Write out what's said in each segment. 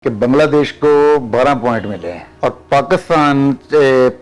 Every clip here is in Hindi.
कि बांग्लादेश को 12 पॉइंट मिले हैं और पाकिस्तान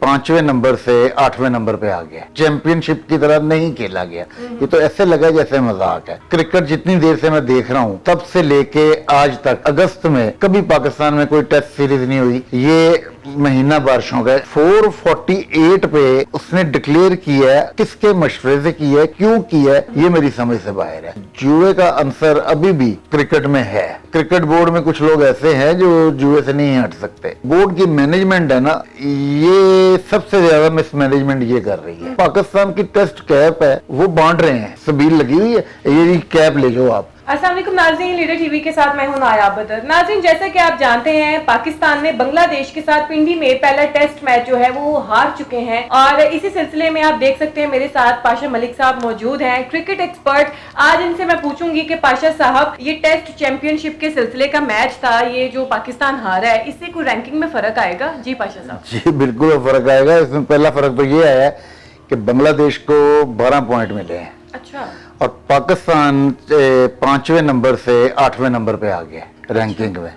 5वें नंबर से 8वें नंबर पे आ गया। चैंपियनशिप की तरह नहीं खेला गया, ये तो ऐसे लगा जैसे मजाक है। क्रिकेट जितनी देर से मैं देख रहा हूँ तब से लेके आज तक अगस्त में कभी पाकिस्तान में कोई टेस्ट सीरीज नहीं हुई। ये महीना बारिशों का 448 पे उसने डिक्लेयर किया है, किसके मशवरे से किया है, क्यों किया है, ये मेरी समझ से बाहर है। जुए का आंसर अभी भी क्रिकेट में है। क्रिकेट बोर्ड में कुछ लोग ऐसे हैं जो जुए से नहीं हट सकते। बोर्ड की मैनेजमेंट है ना, ये सबसे ज्यादा मिसमैनेजमेंट ये कर रही है। पाकिस्तान की टेस्ट कैप है वो बांट रहे हैं, सबील लगी हुई है, ये कैप ले जाओ आप। अस्सलाम वालेकुम नाज़रीन, लीडर टीवी के साथ मैं हूं नायाब बदर। नाज़रीन, जैसा कि आप जानते हैं पाकिस्तान ने बांग्लादेश के साथ पिंडी में पहला टेस्ट मैच जो है वो हार चुके हैं और इसी सिलसिले में आप देख सकते हैं मेरे साथ पाशा मलिक साहब मौजूद हैं, क्रिकेट एक्सपर्ट। आज इनसे मैं पूछूंगी कि पाशा साहब, ये टेस्ट चैंपियनशिप के सिलसिले का मैच था, ये जो पाकिस्तान हारा है, इससे कोई रैंकिंग में फर्क आएगा? जी पाशा साहब। जी बिल्कुल फर्क आएगा। इसमें पहला फर्क तो ये आया कि बांग्लादेश को 12 पॉइंट मिले हैं। अच्छा। और पाकिस्तान 5वें नंबर से 8वें नंबर पे आ गया रैंकिंग में।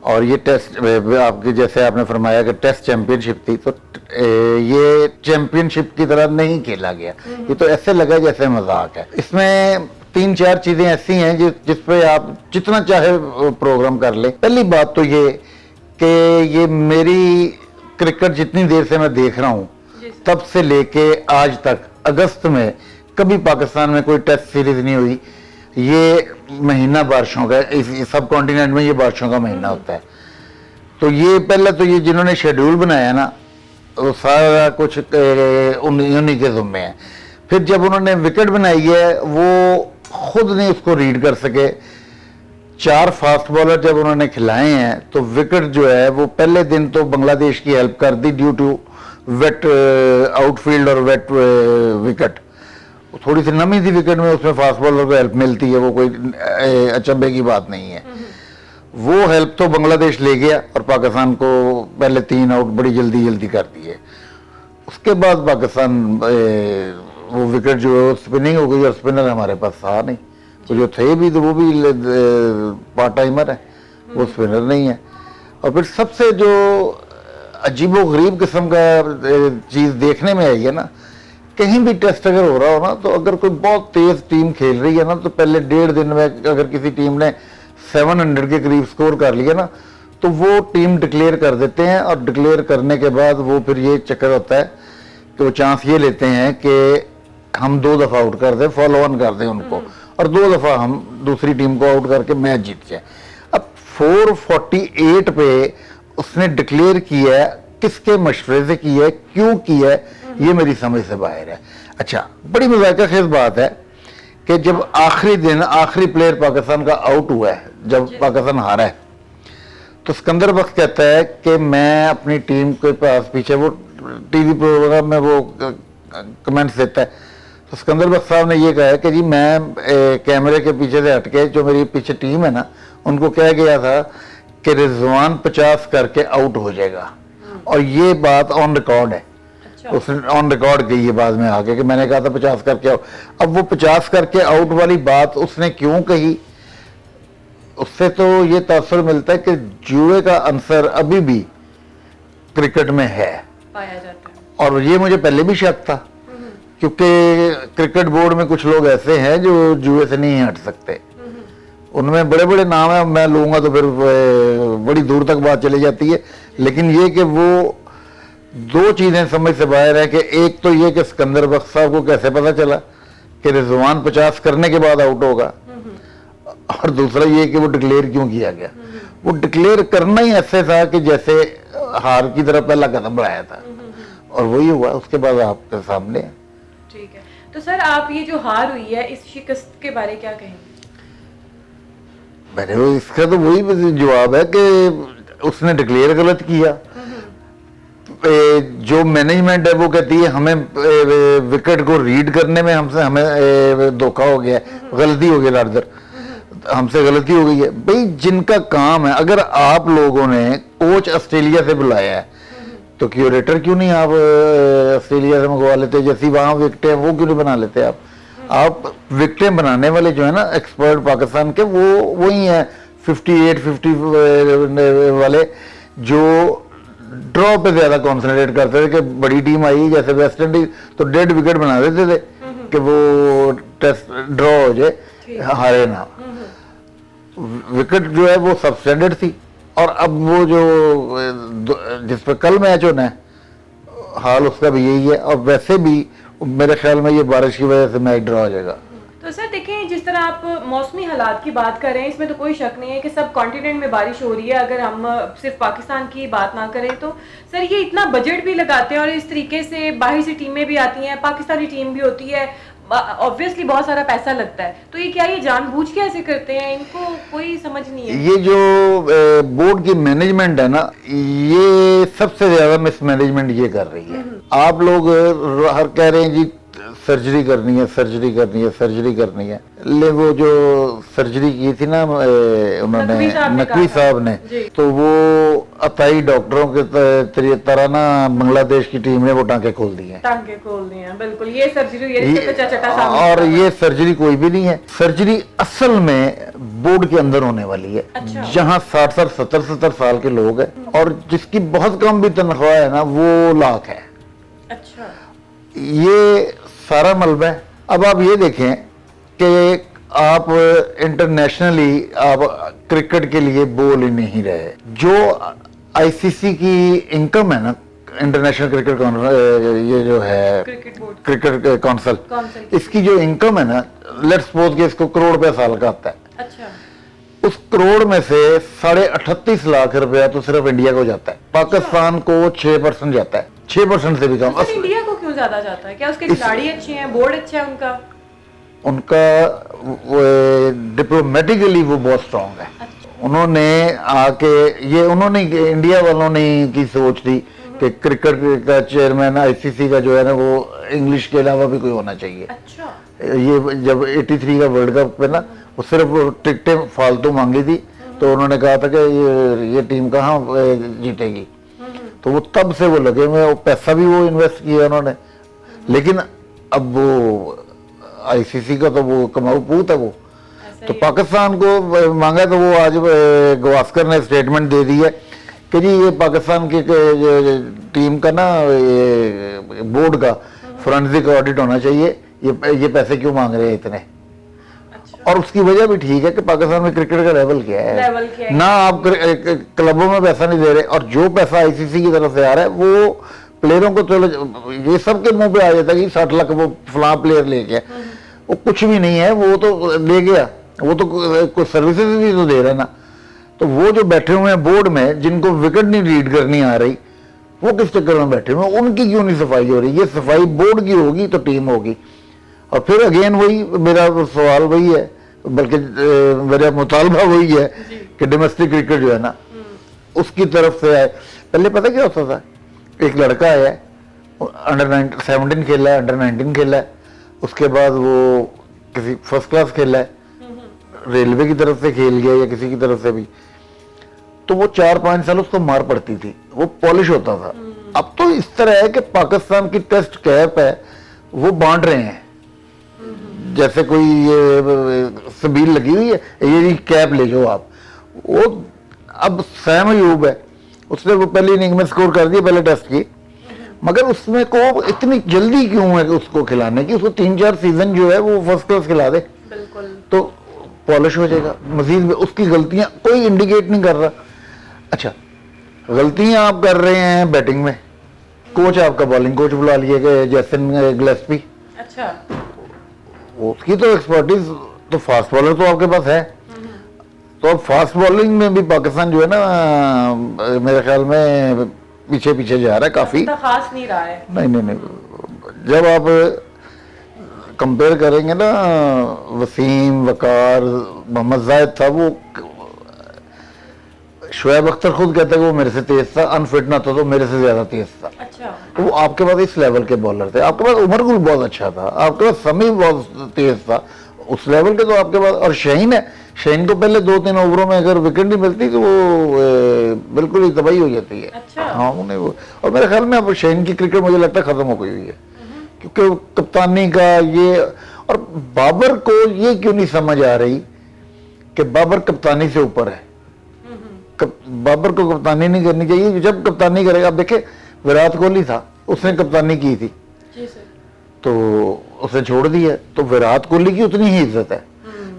और ये टेस्ट आपके जैसे आपने फरमाया कि टेस्ट चैंपियनशिप थी, तो ये चैंपियनशिप की तरह नहीं खेला गया, ये तो ऐसे लगा जैसे मजाक है। इसमें 3-4 चीजें ऐसी हैं जिस पे आप जितना चाहे प्रोग्राम कर ले। पहली बात तो ये कि ये मेरी क्रिकेट जितनी देर से मैं देख रहा हूँ तब से लेके आज तक अगस्त में कभी पाकिस्तान में कोई टेस्ट सीरीज नहीं हुई। ये महीना बारिशों का, इस सब कॉन्टिनेंट में ये बारिशों का महीना होता है। तो ये पहले तो ये जिन्होंने शेड्यूल बनाया ना, वो सारा कुछ उन्हीं के ज़िम्मे है। फिर जब उन्होंने विकेट बनाई है वो खुद नहीं उसको रीड कर सके। 4 फास्ट बॉलर जब उन्होंने खिलाए हैं तो विकेट जो है वो पहले दिन तो बांग्लादेश की हेल्प कर दी ड्यू टू वेट आउटफील्ड और वेट विकेट। थोड़ी सी नमी थी विकेट में, उसमें फास्ट बॉलर को हेल्प मिलती है, वो कोई अचंभे की बात नहीं है। वो हेल्प तो बांग्लादेश ले गया और पाकिस्तान को पहले 3 आउट बड़ी जल्दी कर दिए। उसके बाद पाकिस्तान वो विकेट जो स्पिनिंग हो गई और स्पिनर हमारे पास था नहीं, तो जो थे भी तो वो भी पार्ट टाइमर है, वो स्पिनर नहीं है। और फिर सबसे जो अजीबो गरीब किस्म का चीज़ देखने में आई है ना, कहीं भी टेस्ट अगर हो रहा हो ना, तो अगर कोई बहुत तेज टीम खेल रही है ना, तो पहले 1.5 दिन में अगर किसी टीम ने 700 के करीब स्कोर कर लिया ना, तो वो टीम डिक्लेयर कर देते हैं। और डिक्लेयर करने के बाद वो फिर ये चक्कर होता है कि वो चांस ये लेते हैं कि हम 2 दफ़ा आउट कर दें, फॉलो ऑन कर दें उनको, और 2 दफ़ा हम दूसरी टीम को आउट करके मैच जीत जाए। अब 448 पे उसने डिक्लेयर किया है, किसके मशवरे से किया है, क्यों किया है, ये मेरी समझ से बाहर है। अच्छा, बड़ी मज़ाक़ खेज़ बात है कि जब आखिरी दिन आखिरी प्लेयर पाकिस्तान का आउट हुआ है, जब पाकिस्तान हारा है, तो सिकंदर बख्श कहता है कि मैं अपनी टीम के पास पीछे, वो टीवी प्रोग्राम में वो कमेंट्स देता है, तो सिकंदर बख्श साहब ने ये कहा है कि जी मैं कैमरे के पीछे से हटके जो मेरी पीछे टीम है ना, उनको कह गया था कि रिजवान 50 करके आउट हो जाएगा। और ये बात ऑन रिकॉर्ड है। उसने ऑन रिकॉर्ड की ये बाद में आके कि मैंने कहा था 50 करके आउट। अब वो 50 करके आउट वाली बात उसने क्यों कही, उससे तो ये तासुर मिलता है कि जुए का आंसर अभी भी क्रिकेट में है, पाया जाता है। और ये मुझे पहले भी शक था, क्योंकि क्रिकेट बोर्ड में कुछ लोग ऐसे हैं जो जुए से नहीं हट सकते। उनमें बड़े बड़े नाम है, मैं लूंगा तो फिर बड़ी दूर तक बात चली जाती है। लेकिन ये कि वो 2 चीजें समझ से बाहर है कि एक तो ये कि सिकंदर बख्श साहब को कैसे पता चला कि रिजवान 50 करने के बाद आउट होगा, और दूसरा ये कि वो डिक्लेयर क्यों किया गया। वो डिक्लेयर करना ही ऐसे था कि जैसे हार की तरफ पहला कदम बढ़ाया था, और वही हुआ। उसके बाद आपके सामने। ठीक है, तो सर आप ये जो हार हुई है इस शिकस्त के बारे क्या कहेंगे? मैंने वो इसका तो वही जवाब है कि उसने डिक्लेयर गलत किया। जो मैनेजमेंट है वो कहती है हमें विकेट को रीड करने में हमें धोखा हो गया, गलती हो गई, रादर हमसे गलती हो गई है। भाई जिनका काम है, अगर आप लोगों ने कोच ऑस्ट्रेलिया से बुलाया है तो क्यूरेटर क्यों नहीं आप ऑस्ट्रेलिया से मंगवा लेते, जैसी वहां विकेटें हैं वो क्यों नहीं बना लेते आप विकेटें बनाने वाले जो है ना एक्सपर्ट पाकिस्तान के, वो वही है 58-50 वाले जो ड्रॉ पे ज्यादा कॉन्सेंट्रेट करते थे कि बड़ी टीम आई जैसे वेस्ट इंडीज तो डेड विकेट बना देते थे कि वो टेस्ट ड्रॉ हो जाए, हारे ना। विकेट जो है वो सब स्टैंडर्ड थी। और अब वो जो जिस पे कल मैच होना है हाल उसका भी यही है। और वैसे भी मेरे ख्याल में ये बारिश की वजह से मैच ड्रॉ हो जाएगा। तो सर देखें, जिस तरह आप मौसमी हालात की बात कर रहे हैं, इसमें तो कोई शक नहीं है कि सब कॉन्टिनेंट में बारिश हो रही है। अगर हम सिर्फ पाकिस्तान की बात ना करें तो सर ये इतना बजट भी लगाते हैं और इस तरीके से बाहर से टीमें भी आती हैं, पाकिस्तानी टीम भी होती है, ऑब्वियसली बहुत सारा पैसा लगता है। तो ये क्या ये जानबूझ के ऐसे करते हैं? इनको कोई समझ नहीं है। ये जो बोर्ड की मैनेजमेंट है ना, ये सबसे ज्यादा मिसमैनेजमेंट ये कर रही है। आप लोग हर कह रहे हैं जी सर्जरी करनी है, सर्जरी करनी है, सर्जरी करनी है। ले वो जो सर्जरी की थी ना उन्होंने नकवी साहब ने, तो वो अताई डॉक्टरों के तरह ना बांग्लादेश की टीम ने वो टांके खोल दिए, टांके खोल दिए हैं। बिल्कुल ये सर्जरी ये और ये सर्जरी कोई भी नहीं है। सर्जरी असल में बोर्ड के अंदर होने वाली है। अच्छा। जहाँ 60 70 साल के लोग हैं और जिसकी बहुत कम भी तनख्वाह है ना वो लाख है। अच्छा। ये सारा मलबा है। अब आप ये देखें कि आप इंटरनेशनली आप क्रिकेट के लिए बोल ही नहीं रहे। जो आईसीसी की इनकम है ना, इंटरनेशनल क्रिकेट ये जो है क्रिकेट काउंसिल, इसकी जो इनकम है ना, लेट्स सपोज कि इसको करोड़ रुपया साल का आता है। अच्छा। उस करोड़ में से 38.5 लाख रुपया तो सिर्फ इंडिया को जाता है। पाकिस्तान को 6% जाता है, 6% से भी कम। तो इंडिया को क्यों ज्यादा जाता है? क्या उसके खिलाड़ी अच्छे हैं, बोर्ड अच्छा है उनका डिप्लोमेटिकली वो बहुत स्ट्रांग है। अच्छा। उन्होंने आके ये उन्होंने इंडिया वालों ने की सोच थी कि क्रिकेट का चेयरमैन आईसीसी का जो है ना वो इंग्लिश के अलावा भी कोई होना चाहिए। अच्छा। ये जब 83 का वर्ल्ड कप पे ना वो सिर्फ टिकटें फालतू मांगी थी, तो उन्होंने कहा था कि ये टीम कहाँ जीतेगी, तो वो तब से वो लगे हुए, वो पैसा भी वो इन्वेस्ट किया उन्होंने। लेकिन अब वो आईसीसी का तो वो कमाऊ पूत है वो, तो पाकिस्तान को मांगा तो वो आज गवास्कर ने स्टेटमेंट दे दी है कि जी ये पाकिस्तान की टीम का ना बोर्ड का फोरेंसिक ऑडिट होना चाहिए, ये पैसे क्यों मांग रहे हैं इतने। अच्छा। और उसकी वजह भी ठीक है कि पाकिस्तान में क्रिकेट का लेवल क्या है, ना आप क्लबों में पैसा नहीं दे रहे, और जो पैसा आईसीसी की तरफ से आ रहा है वो प्लेयरों को, चलो ये सबके मुंह पे आ जाता है कि 60 लाख वो फला प्लेयर ले गया, वो कुछ भी नहीं है, वो तो ले गया, वो तो कोई सर्विसेज भी तो दे रहा है ना। तो वो जो बैठे हुए हैं बोर्ड में जिनको विकेट नहीं रीड करनी आ रही, वो किस चक्कर में बैठे हुए हैं, उनकी क्यों नहीं सफाई हो रही? ये सफाई बोर्ड की होगी तो टीम होगी। और फिर अगेन वही मेरा सवाल वही है, बल्कि मेरा मुतालबा वही है कि डोमेस्टिक क्रिकेट जो है ना उसकी तरफ से आए। पहले पता क्या होता था, एक लड़का आया अंडर 17 खेला है, अंडर 19 खेला है, उसके बाद वो किसी फर्स्ट क्लास खेला है, रेलवे की तरफ से खेल गया या किसी की तरफ से भी, तो वो 4-5 साल उसको मार पड़ती थी, वो पॉलिश होता था। अब तो इस तरह है कि पाकिस्तान की टेस्ट कैप है वो बांट रहे हैं, जैसे कोई ये सबील लगी हुई है, ये कैप ले जाओ आप। वो अब सैम अयूब है, उसने वो पहली इनिंग में स्कोर कर दिया पहले टेस्ट की, मगर उसमें को इतनी जल्दी क्यों है उसको खिलाने की? उसको 3-4 सीजन जो है वो फर्स्ट क्लास खिला दे, बिल्कुल, तो पॉलिश हो जाएगा। मजीद में उसकी गलतियां कोई इंडिकेट नहीं कर रहा। अच्छा, गलतियां आप कर रहे हैं बैटिंग में, कोच आपका बॉलिंग कोच बुला लिए जैसन गिलेस्पी, अच्छा, उसकी तो एक्सपर्टीज, तो फास्ट बॉलर तो आपके पास है, तो अब फास्ट बॉलिंग में भी पाकिस्तान जो है ना मेरे ख्याल में पीछे पीछे जा रहा है काफी, तो खास नहीं रहा है। नहीं, जब आप कंपेयर करेंगे ना वसीम, वकार, मोहम्मद जाहिद था, वो शुएब अख्तर खुद कहता है कि वो मेरे से तेज था, अनफिट ना था तो मेरे से ज्यादा तेज था। अच्छा। तो वो आपके पास इस लेवल के बॉलर थे, आपके पास उमर गुल बहुत अच्छा था, आपके पास समी बहुत तेज था, उस लेवल के तो आपके पास। और शाहीन है, शाहीन को पहले 2-3 ओवरों में अगर विकेट नहीं मिलती तो वो बिल्कुल ही तबाही हो जाती है। अच्छा। हाँ उन्हें वो, और मेरे ख्याल में अब शाहीन की क्रिकेट मुझे लगता है खत्म हो गई हुई है, क्योंकि कप्तानी का ये, और बाबर को ये क्यों नहीं समझ आ रही कि बाबर कप्तानी से ऊपर है। बाबर को कप्तानी नहीं करनी चाहिए। जब कप्तानी करेगा, आप देखे विराट कोहली था, उसने कप्तानी की थी जी सर। तो उसने छोड़ दी है, तो विराट कोहली की उतनी ही इज्जत है।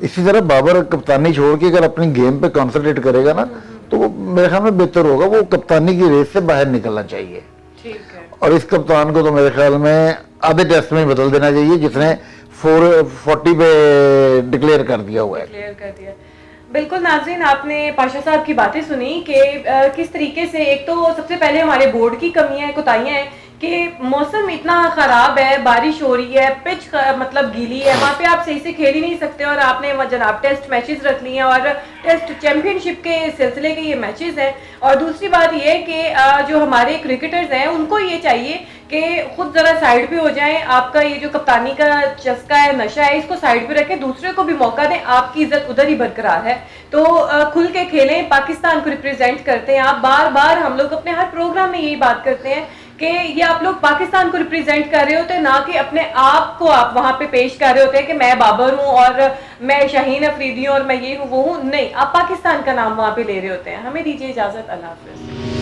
इसी तरह बाबर कप्तानी छोड़ के अगर अपनी गेम पे कंसंट्रेट करेगा ना, तो वो मेरे ख्याल में बेहतर होगा। वो कप्तानी की रेस से बाहर निकलना चाहिए। ठीक है। और इस कप्तान को तो मेरे ख्याल में आधे टेस्ट में ही बदल देना चाहिए, जिसने 440 पे डिक्लेयर कर दिया हुआ है। क्लियर कर दिया। बिल्कुल नाज़रीन, आपने पाशा साहब की बातें सुनी कि किस तरीके से, एक तो सबसे पहले हमारे बोर्ड की कमियां हैं, कोताहियां हैं कि मौसम इतना ख़राब है, बारिश हो रही है, पिच मतलब गीली है, वहाँ पे आप सही से खेल ही नहीं सकते। और आपने जनाब टेस्ट मैचेस रख लिए हैं और टेस्ट चैंपियनशिप के सिलसिले के ये मैचेस हैं। और दूसरी बात ये कि जो हमारे क्रिकेटर्स हैं उनको ये चाहिए कि खुद ज़रा साइड पे हो जाएं। आपका ये जो कप्तानी का चस्का है, नशा है, इसको साइड पे रखें, दूसरे को भी मौका दें। आपकी इज्जत उधर ही बरकरार है, तो खुल के खेलें, पाकिस्तान को रिप्रेजेंट करते हैं आप। बार बार हम लोग अपने हर प्रोग्राम में यही बात करते हैं कि ये आप लोग पाकिस्तान को रिप्रेजेंट कर रहे होते हैं, ना कि अपने आप को आप वहां पे पेश कर रहे होते हैं कि मैं बाबर हूं और मैं शाहीन अफरीदी हूं और मैं ये हूं वो हूं। नहीं, आप पाकिस्तान का नाम वहां पे ले रहे होते हैं। हमें दीजिए इजाजत, अल्लाह हाफिज।